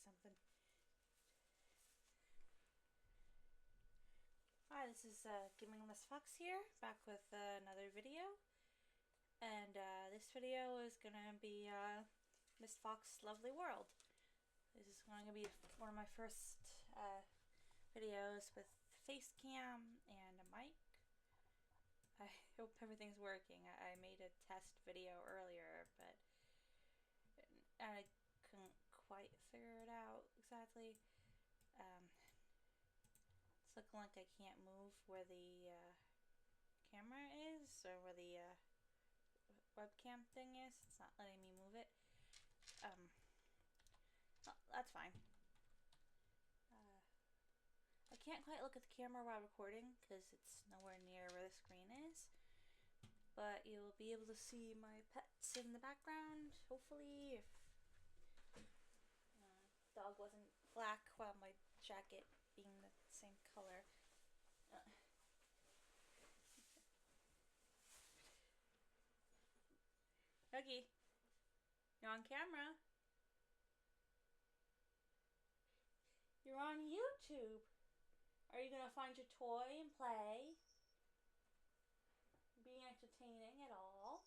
something. Hi, this is Gaming Miss Fox here, back with another video. And this video is gonna be Miss Fox's Lovely World. This is going to be one of my first videos with face cam and a mic. I hope everything's working. I made a test video earlier, but I couldn't quite figure it out exactly. It's looking like I can't move where the camera is, or where the webcam thing is. It's not letting me move it. Well, that's fine. I can't quite look at the camera while recording because it's nowhere near where the screen is. But you'll be able to see my pets in the background, hopefully, if dog wasn't black while my jacket being the same color. Huggy, you're on camera. You're on YouTube. Are you gonna find your toy and play? Being entertaining at all?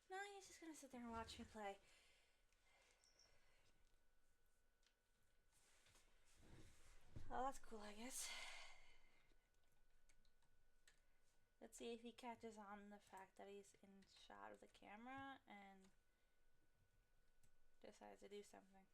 No, you're just gonna sit there and watch me play. Oh, that's cool, I guess. Let's see if he catches on the fact that he's in shot of the camera and decides to do something.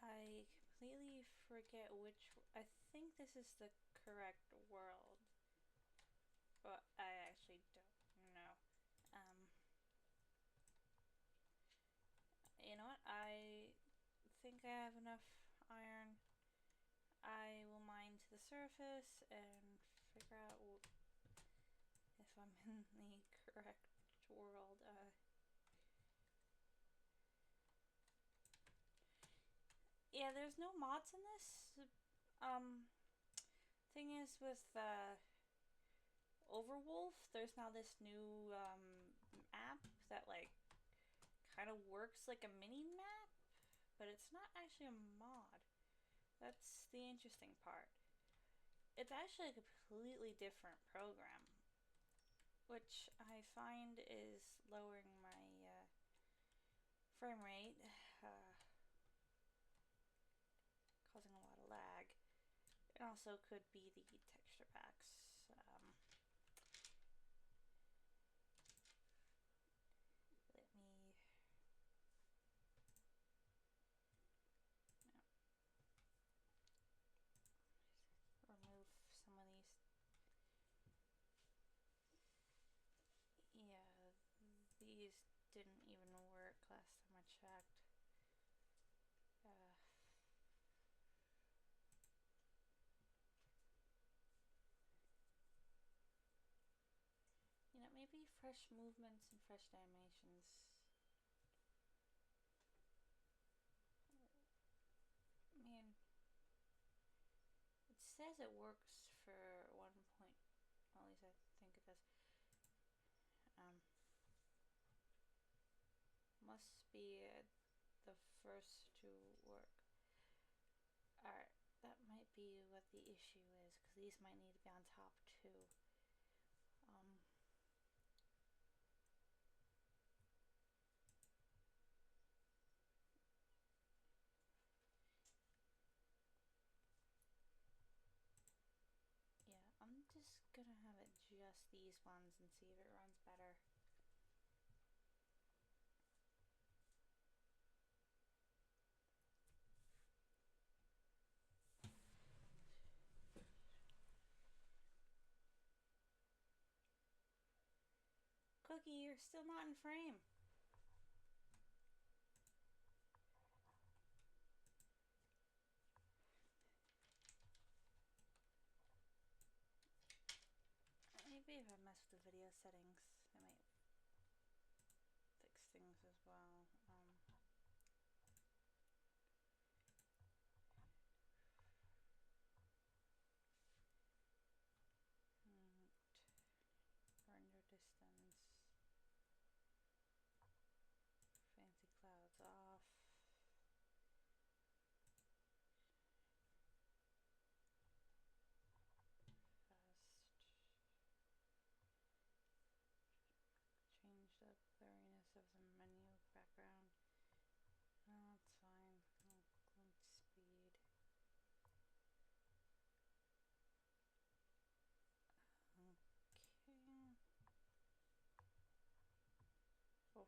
I completely forget which. I think this is the correct world, but I actually don't know. You know what? I think I have enough iron. I will mine to the surface and figure out if I'm in the correct world. Yeah, there's no mods in this. Thing is with Overwolf, there's now this new app that like kind of works like a mini map, but it's not actually a mod. That's the interesting part. It's actually a completely different program, which I find is lowering my frame rate, causing a lot of lag. It also could be the texture packs. Let me remove some of these. Yeah, these didn't even work last time I checked. You know, maybe fresh movements and fresh animations. I mean, it says it works for 1 point. Well, at least I think it does. Must be the first to work. Alright, that might be what the issue is, because these might need to be on top too. Yeah, I'm just gonna have it just these ones and see if it runs better. Cookie, you're still not in frame. Maybe if I mess with the video settings, I might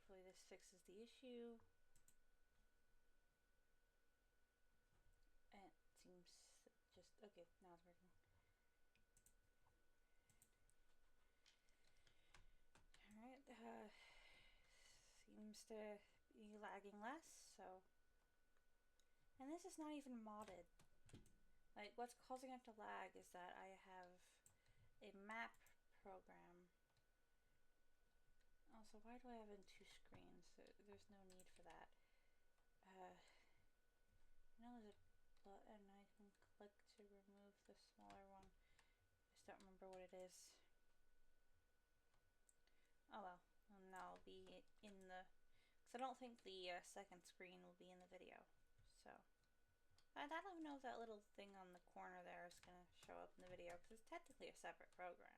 hopefully this fixes the issue. And it seems just okay. Now it's working. Alright, seems to be lagging less, so. And this is not even modded. Like, what's causing it to lag is that I have a map program. Also, why do I have it in 2 screens? There's no need for that. You know there's a button I can click to remove the smaller one. I just don't remember what it is. Oh well, and that'll be in the, because I don't think the second screen will be in the video. So, I don't even know if that little thing on the corner there is going to show up in the video, because it's technically a separate program.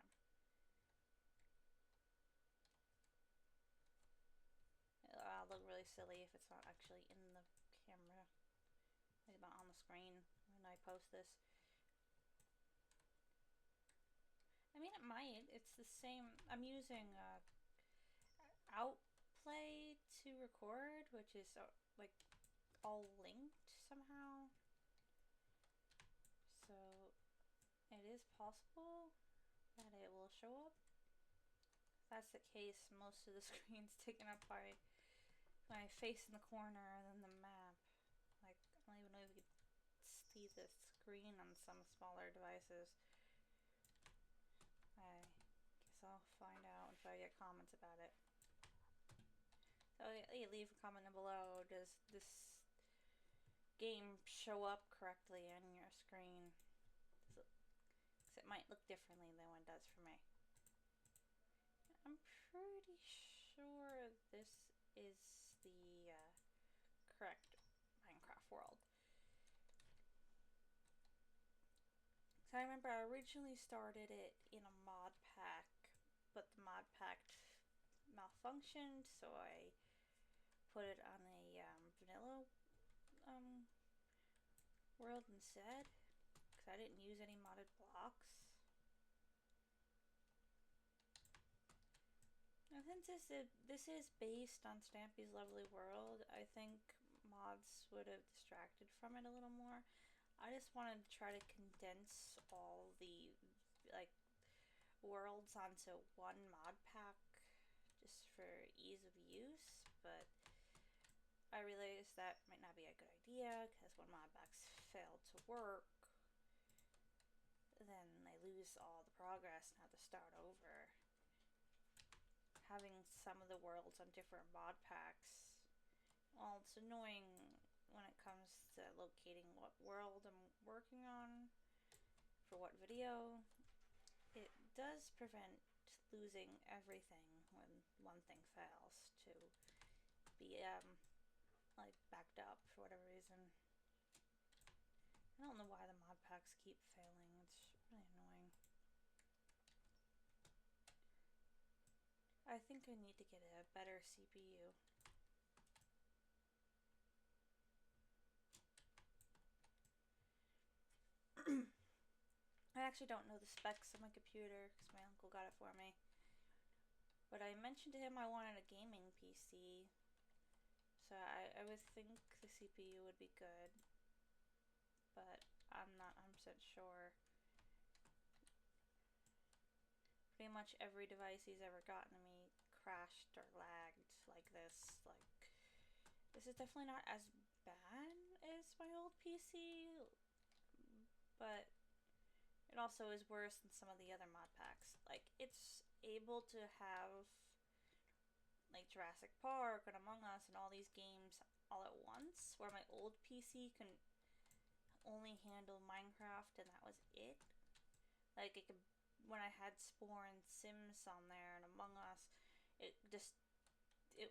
It'll look really silly if it's not actually in the camera, like not on the screen when I post this. I mean, it might. It's the same. I'm using Outplay to record, which is like all linked somehow. So it is possible that it will show up. If that's the case, most of the screen's taken up by my face in the corner and then the map. Like, I don't even know if you can see the screen on some smaller devices. I guess I'll find out if I get comments about it. So yeah, leave a comment below. Does this game show up correctly on your screen? Because it might look differently than what it does for me. I'm pretty sure this is the correct Minecraft world. So I remember I originally started it in a mod pack, but the mod pack malfunctioned, so I put it on a vanilla world instead, because I didn't use any modded blocks. Now, since this is based on Stampy's Lovely World, I think mods would have distracted from it a little more. I just wanted to try to condense all the like worlds onto one mod pack just for ease of use, but I realized that might not be a good idea because when mod packs fail to work, then they lose all the progress and have to start over. Having some of the worlds on different mod packs, well, it's annoying when it comes to locating what world I'm working on for what video. It does prevent losing everything when one thing fails to be like backed up for whatever reason. I don't know why the mod packs keep failing. It's really annoying. I think I need to get a better CPU. I actually don't know the specs of my computer because my uncle got it for me. But I mentioned to him I wanted a gaming PC. So I would think the CPU would be good. But I'm not 100% sure. Pretty much every device he's ever gotten to me crashed or lagged like this. Like, this is definitely not as bad as my old PC, but it also is worse than some of the other mod packs. Like, it's able to have like Jurassic Park and Among Us and all these games all at once, where my old PC can only handle Minecraft and that was it. Like, it could, when I had Spore and Sims on there and Among Us, it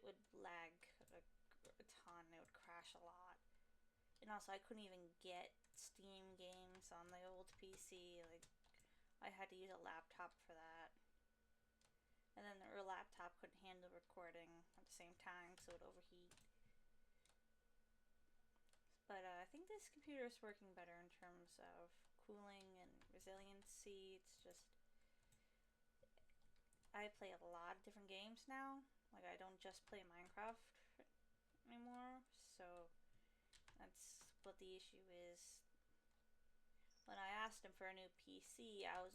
would lag a ton. It would crash a lot. And also, I couldn't even get Steam games on the old PC. Like, I had to use a laptop for that. And then the laptop couldn't handle recording at the same time, so it would overheat. But I think this computer is working better in terms of cooling and resiliency. It's just, I play a lot of different games now. Like, I don't just play Minecraft anymore, so that's what the issue is. When I asked him for a new PC, I was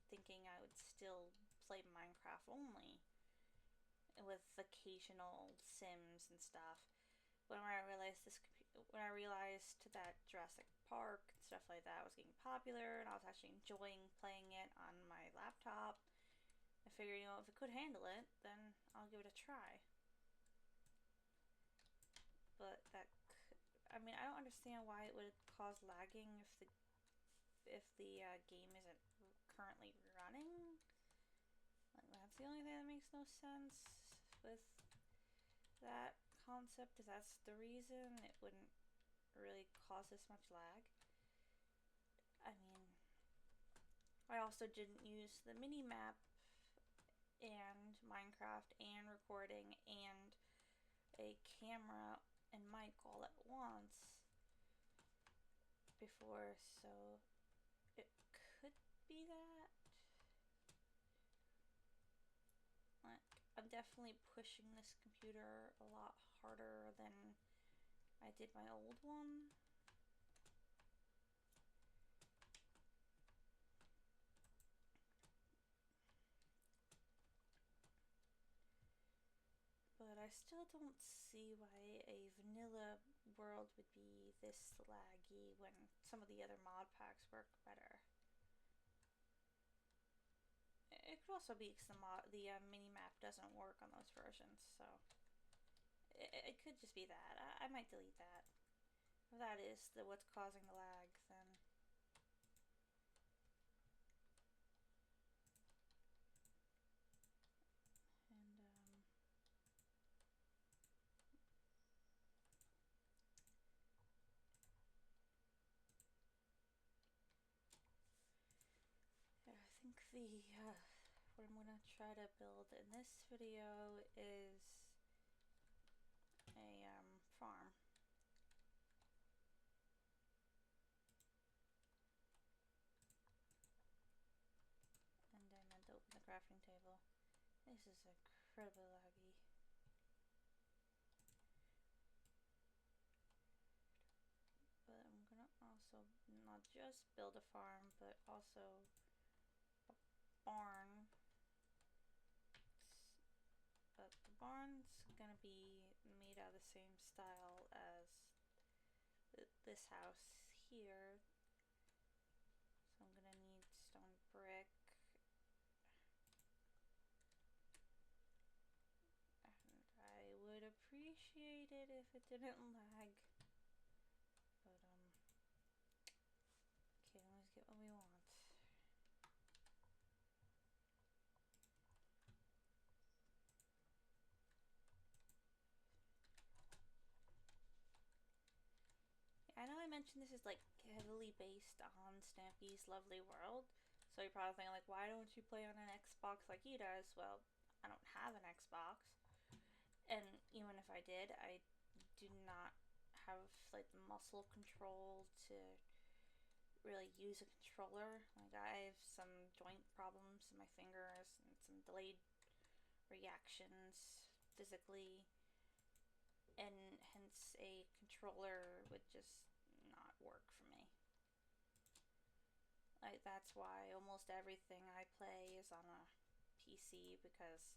thinking I would still play Minecraft only, with occasional Sims and stuff. When I realized that Jurassic Park and stuff like that was getting popular, and I was actually enjoying playing it on my laptop, I figured, if it could handle it, then I'll give it a try. But I don't understand why it would cause lagging if the game isn't currently running. Like, that's the only thing that makes no sense with that concept. If that's the reason, it wouldn't really cause this much lag. I mean, I also didn't use the mini map and Minecraft and recording and a camera and mic all at once before, so it could be that. Like, I'm definitely pushing this computer a lot harder than I did my old one. But I still don't see why a vanilla world would be this laggy when some of the other mod packs work better. It could also be because the mini-map doesn't work on those versions, so it could just be that. I might delete that. If that is what's causing the lag, then... And, yeah, I think what I'm gonna try to build in this video is a farm. And I meant to open the crafting table. This is incredibly laggy. But I'm gonna also not just build a farm, but also a barn. But the barn's gonna be made out of the same style as this house here. So I'm gonna need stone brick. And I would appreciate it if it didn't lag. But, okay, let's get what we want. I know I mentioned this is like heavily based on Stampy's Lovely World, so you're probably thinking like, why don't you play on an Xbox like he does? Well, I don't have an Xbox, and even if I did, I do not have like the muscle control to really use a controller. Like, I have some joint problems in my fingers and some delayed reactions physically, and hence a controller would just not work for me. That's why almost everything I play is on a PC, because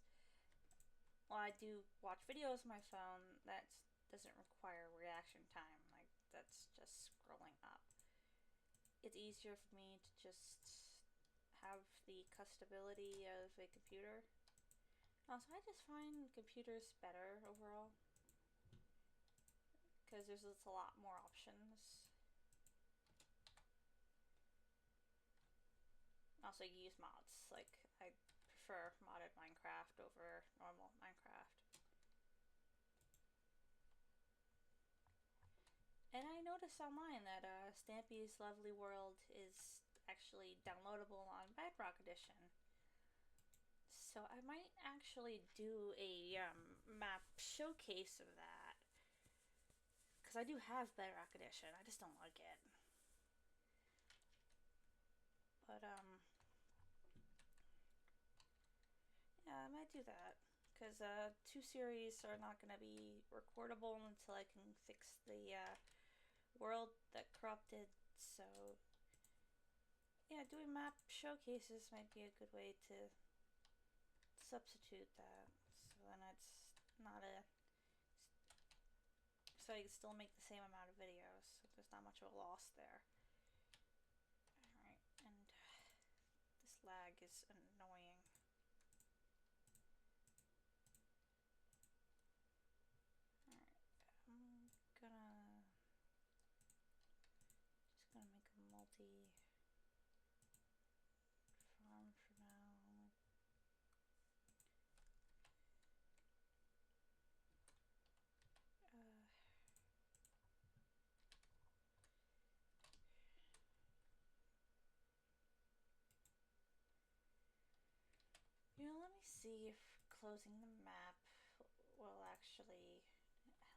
while I do watch videos on my phone, that doesn't require reaction time. Like, that's just scrolling up. It's easier for me to just have the customability of a computer. Also, I just find computers better overall, because there's just a lot more options. Also, you use mods. Like, I prefer modded Minecraft over normal Minecraft. And I noticed online that Stampy's Lovely World is actually downloadable on Bedrock Edition. So I might actually do a map showcase of that, because I do have Bedrock Edition, I just don't like it. But yeah, I might do that, because 2 series are not going to be recordable until I can fix the world that corrupted. So yeah, doing map showcases might be a good way to substitute that, so then it's not a, so you can still make the same amount of videos, so there's not much of a loss there. Alright, and this lag is annoying. Alright, I'm gonna just gonna make a multi farm for now. Let me see if closing the map will actually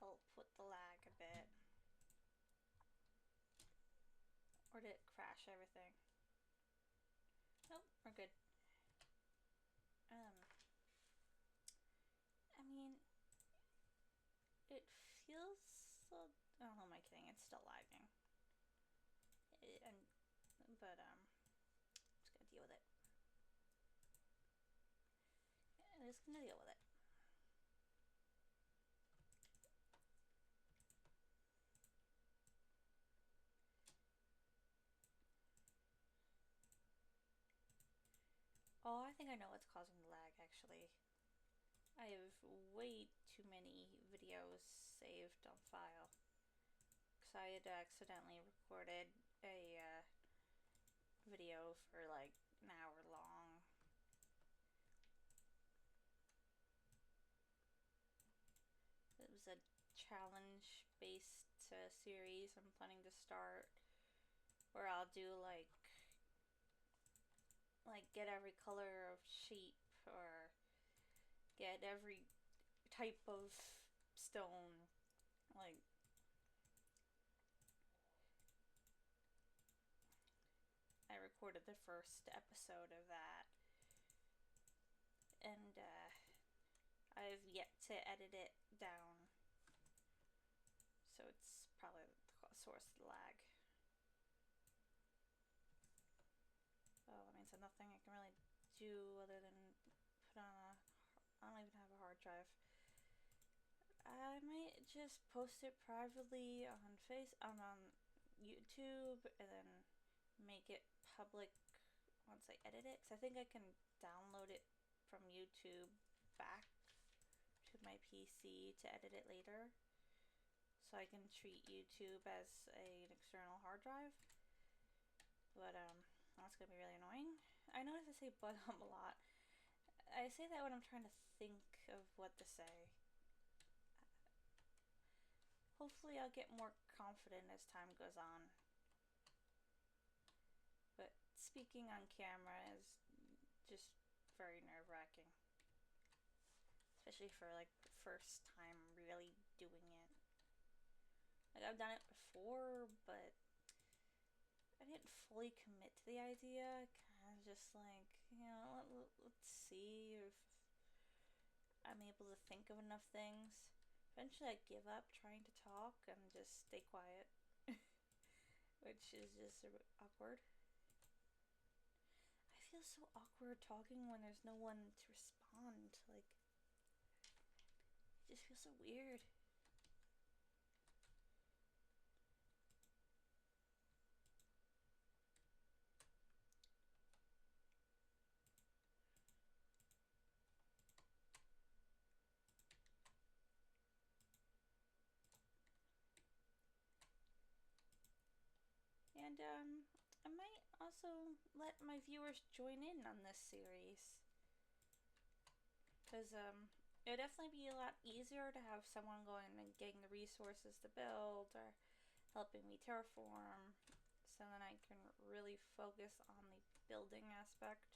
help with the lag a bit. Or did it crash everything? Nope, we're good. I mean, it feels so, oh, who am I kidding? It's still lagging. But I'm just gonna deal with it. I'm just gonna deal with it. Oh, I think I know what's causing the lag, actually. I have way too many videos saved on file. Because I had accidentally recorded a video for like an hour long. It was a challenge-based series I'm planning to start, where I'll do like get every color of sheep, or get every type of stone. Like, I recorded the first episode of that, and I've yet to edit it down, so it's probably the source of the lag. Oh, that means there's nothing I can really do other than put on a, I don't even have a hard drive. I might just post it privately on YouTube, and then make it public once I edit it, because I think I can download it from YouTube back to my PC to edit it later, so I can treat YouTube as an external hard drive. But that's gonna be really annoying. I notice I say but a lot. I say that when I'm trying to think of what to say. Hopefully I'll get more confident as time goes on. But speaking on camera is just very nerve-wracking. Especially for like the first time really doing it. Like, I've done it before, but I didn't fully commit to the idea. Kind of just like, let's see if I'm able to think of enough things. Eventually I give up trying to talk and just stay quiet. Which is just awkward. I feel so awkward talking when there's no one to respond. Like, it just feels so weird. And I might also let my viewers join in on this series, because it would definitely be a lot easier to have someone going and getting the resources to build, or helping me terraform, so then I can really focus on the building aspect.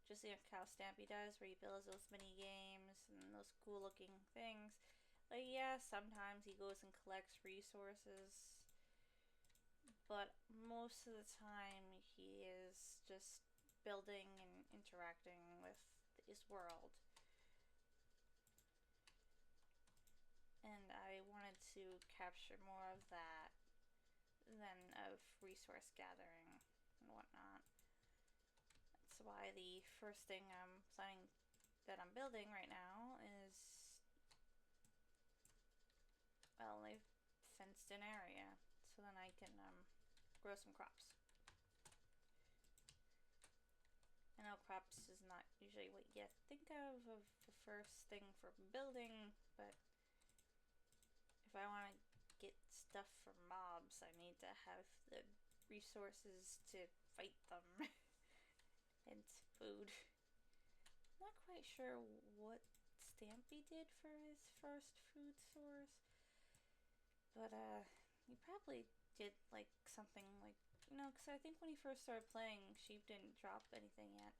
Just like how Stampy does, where he builds those mini games and those cool looking things. Like, yeah, sometimes he goes and collects resources, but most of the time he is just building and interacting with his world. and I wanted to capture more of that than of resource gathering and whatnot. That's why the first thing that I'm building right now is, well, a fenced in area, so then I can grow some crops. I know crops is not usually what you think of the first thing for building, but if I want to get stuff from mobs, I need to have the resources to fight them and food. Not quite sure what Stampy did for his first food source, but he probably did like something like, because I think when he first started playing, sheep didn't drop anything yet.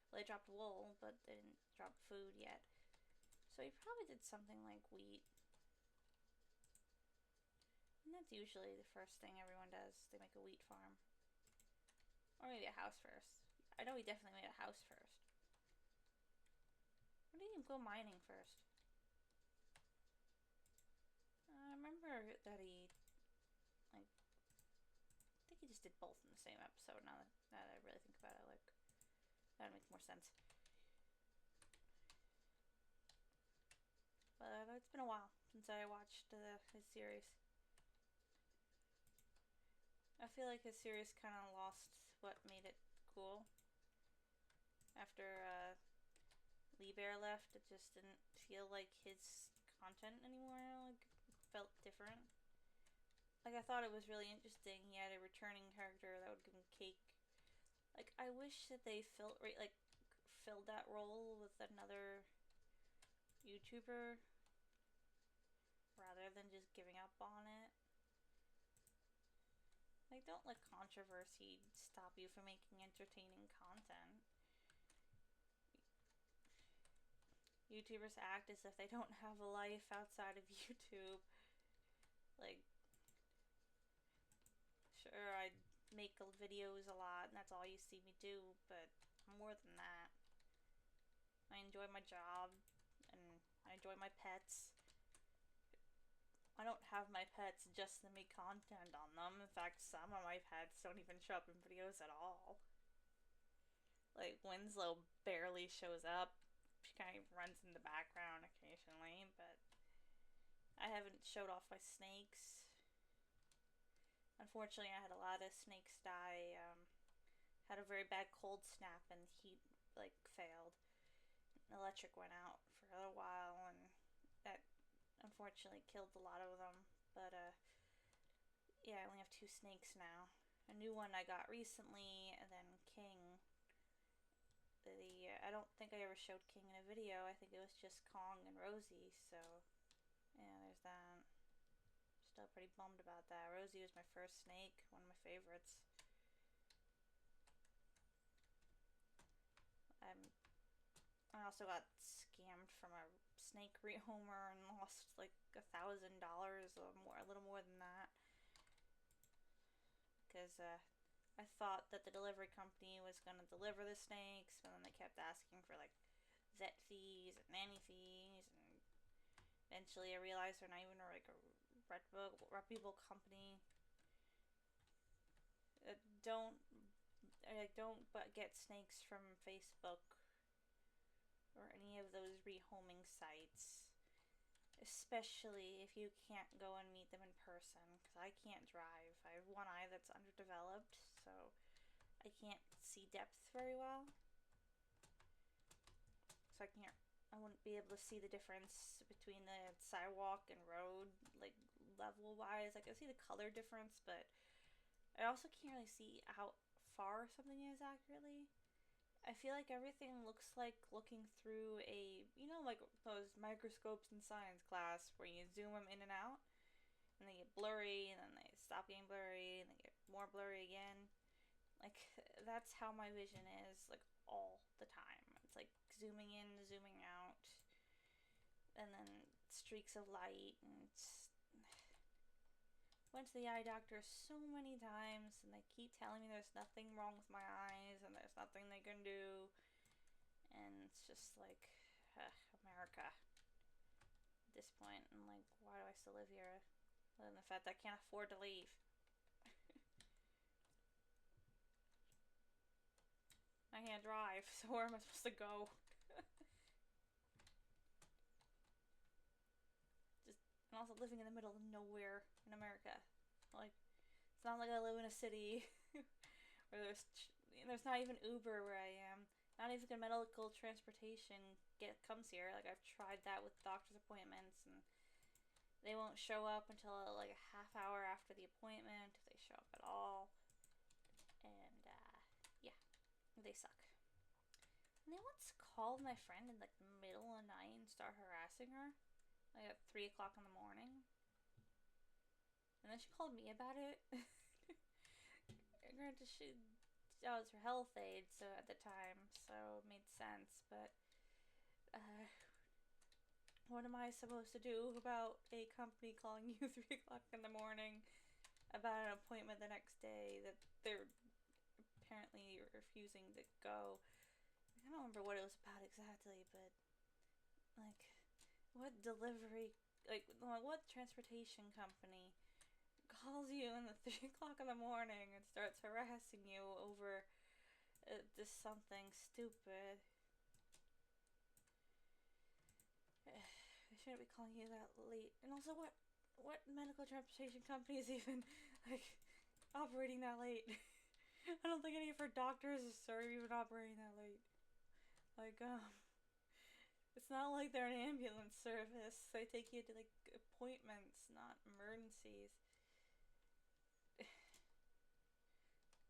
Well, they dropped wool, but they didn't drop food yet. So he probably did something like wheat. And that's usually the first thing everyone does. They make a wheat farm. Or maybe a house first. I know he definitely made a house first. Or did he go mining first? I remember that he, like, I think he just did both in the same episode. Now that I really think about it, like, that would make more sense. But it's been a while since I watched his series. I feel like his series kind of lost what made it cool. After Lee Bear left, it just didn't feel like his content anymore. Like, it felt different. Like, I thought it was really interesting. He had a returning character that would give him cake. Like, I wish that they filled that role with another YouTuber rather than just giving up on it. Like, don't let controversy stop you from making entertaining content. YouTubers act as if they don't have a life outside of YouTube. Like, sure, I make videos a lot and that's all you see me do, but more than that. I enjoy my job and I enjoy my pets. I don't have my pets just to make content on them. In fact, some of my pets don't even show up in videos at all. Like, Winslow barely shows up. She kind of runs in the background occasionally, but I haven't showed off my snakes. Unfortunately, I had a lot of snakes die. Had a very bad cold snap and heat, like, failed. Electric went out for a little while, and that unfortunately killed a lot of them. But, yeah, I only have 2 snakes now. A new one I got recently, and then King. I don't think I ever showed King in a video. I think it was just Kong and Rosie, so yeah, there's that. Still pretty bummed about that. Rosie was my first snake, one of my favorites. I also got scammed from a snake rehomer and lost like $1,000 or more, a little more than that, because I thought that the delivery company was going to deliver the snakes, but then they kept asking for like vet fees and nanny fees, and eventually I realized they're not even like a reputable company. Don't get snakes from Facebook or any of those rehoming sites, especially if you can't go and meet them in person, because I can't drive. I have one eye that's underdeveloped, so I can't see depth very well. So I wouldn't be able to see the difference between the sidewalk and road, like, level-wise. Like, I see the color difference, but I also can't really see how far something is accurately. I feel like everything looks like looking through like those microscopes in science class where you zoom them in and out, and they get blurry, and then they stop getting blurry, and they get more blurry again. Like, that's how my vision is, like, all the time. It's like zooming in, zooming out, and then streaks of light, and went to the eye doctor so many times, and they keep telling me there's nothing wrong with my eyes, and there's nothing they can do, and it's just like, America. at this point. And like, why do I still live here? Other than the fact that I can't afford to leave. I can't drive, so where am I supposed to go? And also living in the middle of nowhere in America. Like, it's not like I live in a city where there's not even Uber where I am. Not even medical transportation comes here. Like, I've tried that with doctor's appointments, and they won't show up until like a half hour after the appointment, if they show up at all. And yeah, they suck. And they once called my friend in like the middle of the night and start harassing her, like at 3 o'clock in the morning. And then she called me about it. Granted, that was her health aide, so at the time, so it made sense. But what am I supposed to do about a company calling you 3 o'clock in the morning about an appointment the next day that they're apparently refusing to go? I don't remember what it was about exactly, but like, what delivery, like, what transportation company calls you in the 3 o'clock in the morning and starts harassing you over just something stupid? I shouldn't be calling you that late. And also, what medical transportation company is even like operating that late? I don't think any of her doctors are even operating that late. Like, it's not like they're an ambulance service. They take you to like appointments, not emergencies.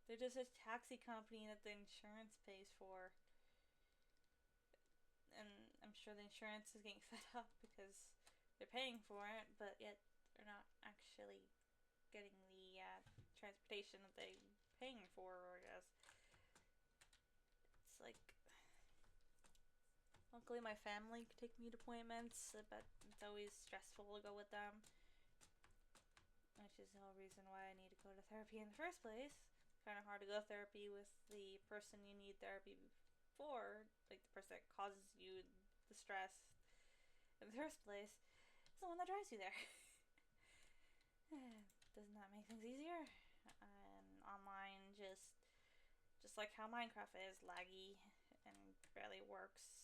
They're just a taxi company that the insurance pays for. And I'm sure the insurance is getting fed up because they're paying for it, but yet they're not actually getting the transportation that they're paying for, I guess. It's like, luckily my family could take me to appointments, but it's always stressful to go with them. Which is the whole reason why I need to go to therapy in the first place. Kind of hard to go to therapy with the person you need therapy for, like the person that causes you the stress in the first place. It's the one that drives you there. Doesn't that make things easier? And online, just like how Minecraft is, laggy and barely works.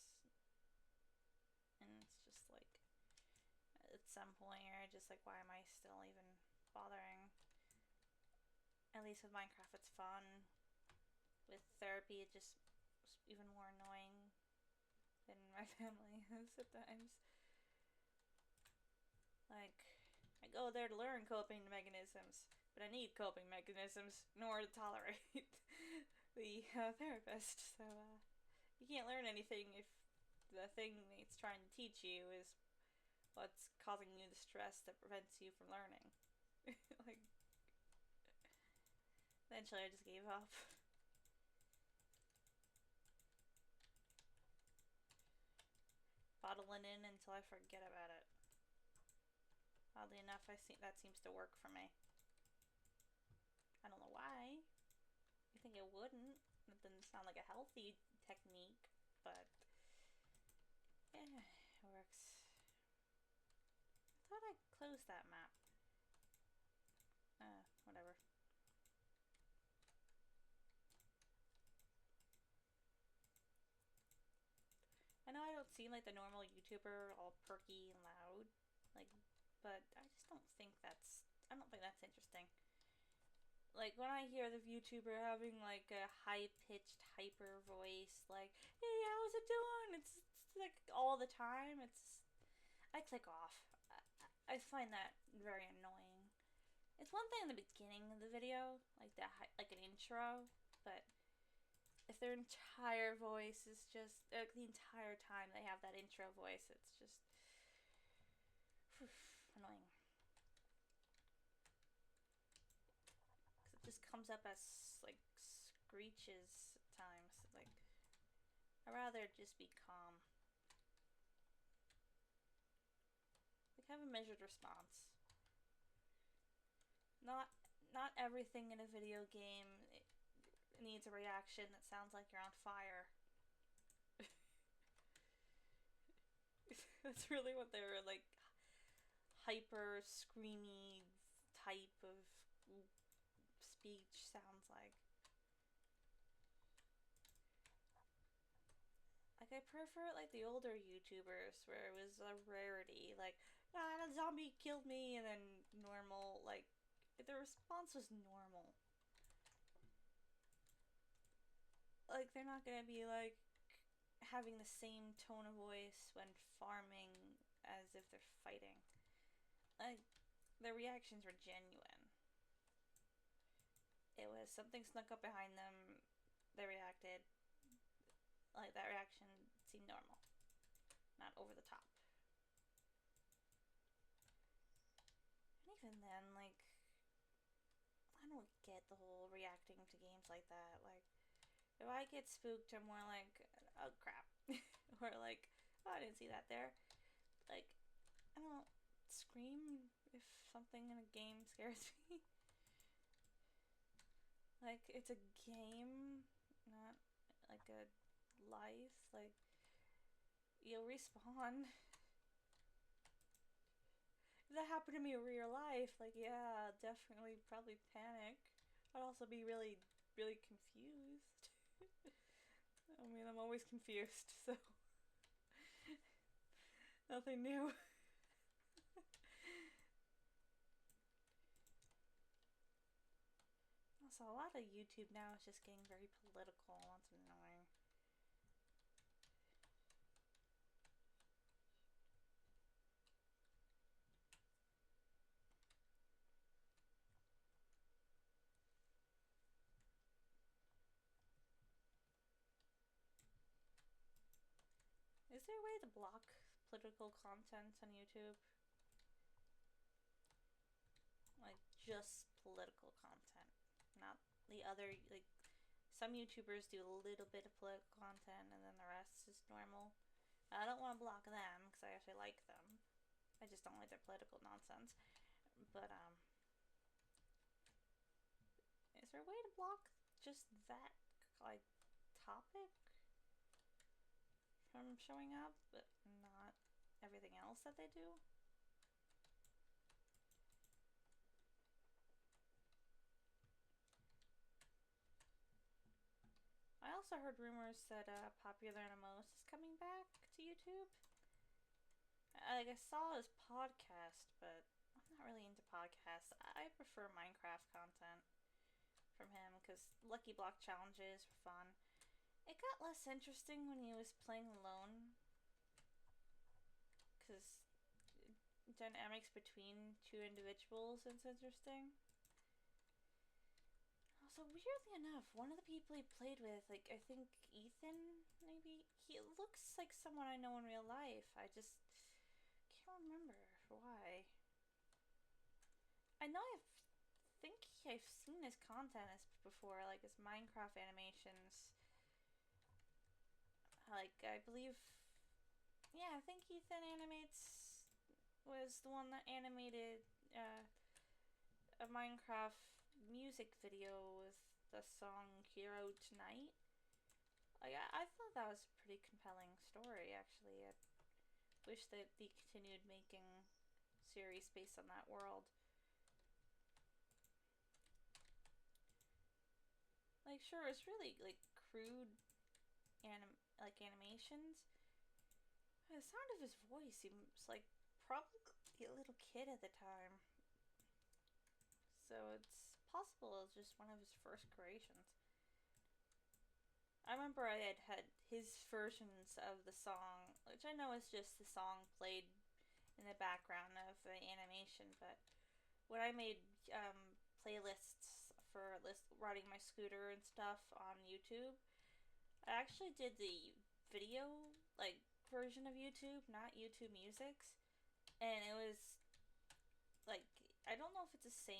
And it's just like, at some point you're just like, why am I still even bothering? At least with Minecraft it's fun. With therapy it just even more annoying than my family is at times. Like, I go there to learn coping mechanisms, but I need coping mechanisms in order to tolerate the therapist. So you can't learn anything if the thing it's trying to teach you is what's causing you the stress that prevents you from learning. Like, eventually I just gave up. Bottling in until I forget about it. Oddly enough, that seems to work for me. I don't know why. You think it wouldn't? It doesn't sound like a healthy technique, but yeah, it works. I thought I closed that map. Whatever. I know I don't seem like the normal YouTuber, all perky and loud, like, but I just don't think that's interesting. Like, when I hear the YouTuber having like a high-pitched, hyper voice, like, hey, how's it doing? It's like all the time. I click off. I find that very annoying. It's one thing in the beginning of the video, like like an intro, but if their entire voice is just the entire time they have that intro voice, it's just annoying. Because it just comes up as like screeches at times. Like, I'd rather just be calm. Like, have a measured response. Not everything in a video game needs a reaction that sounds like you're on fire. That's really what they were like hyper screamy type of speech sounds like. Like, I prefer like the older YouTubers where it was a rarity, like, ah, a zombie killed me, and then normal, like, the response was normal. Like, they're not gonna be like having the same tone of voice when farming as if they're fighting. Like, their reactions were genuine. It was something snuck up behind them, they reacted. Like, that reaction seemed normal, not over the top. And even then, like, I don't get the whole reacting to games like that. Like, if I get spooked, I'm more like, oh crap. Or like, oh, I didn't see that there. Like, I don't scream if something in a game scares me. Like, it's a game, not like a life. Like, you'll respawn. If that happened to me in real life, like, yeah, definitely probably panic. I'd also be really, really confused. I mean, I'm always confused, so nothing new. Also, a lot of YouTube now is just getting very political. That's annoying. Is there a way to block political content on YouTube? Like, just political content, not the other, like, some YouTubers do a little bit of political content and then the rest is normal. I don't want to block them because I actually like them. I just don't like their political nonsense. But, is there a way to block just that, like, topic from showing up, but not everything else that they do? I also heard rumors that Popular Animals is coming back to YouTube. Like, I saw his podcast, but I'm not really into podcasts. I prefer Minecraft content from him because Lucky Block challenges were fun. It got less interesting when he was playing alone because dynamics between two individuals is interesting. Also, weirdly enough, one of the people he played with, like, I think Ethan, maybe, he looks like someone I know in real life. I just can't remember why. I know think I've seen his content before, like his Minecraft animations. Like, I believe, yeah, I think Ethan Animates was the one that animated a Minecraft music video with the song Hero Tonight. Like, I thought that was a pretty compelling story, actually. I wish that they continued making series based on that world. Like, sure, it's really, like, crude animations. The sound of his voice seems like probably a little kid at the time. So it's possible it was just one of his first creations. I remember I had his versions of the song, which I know is just the song played in the background of the animation, but when I made playlists for riding my scooter and stuff on YouTube, I actually did the video, like, version of YouTube, not YouTube Music's, and it was, like, I don't know if it's the same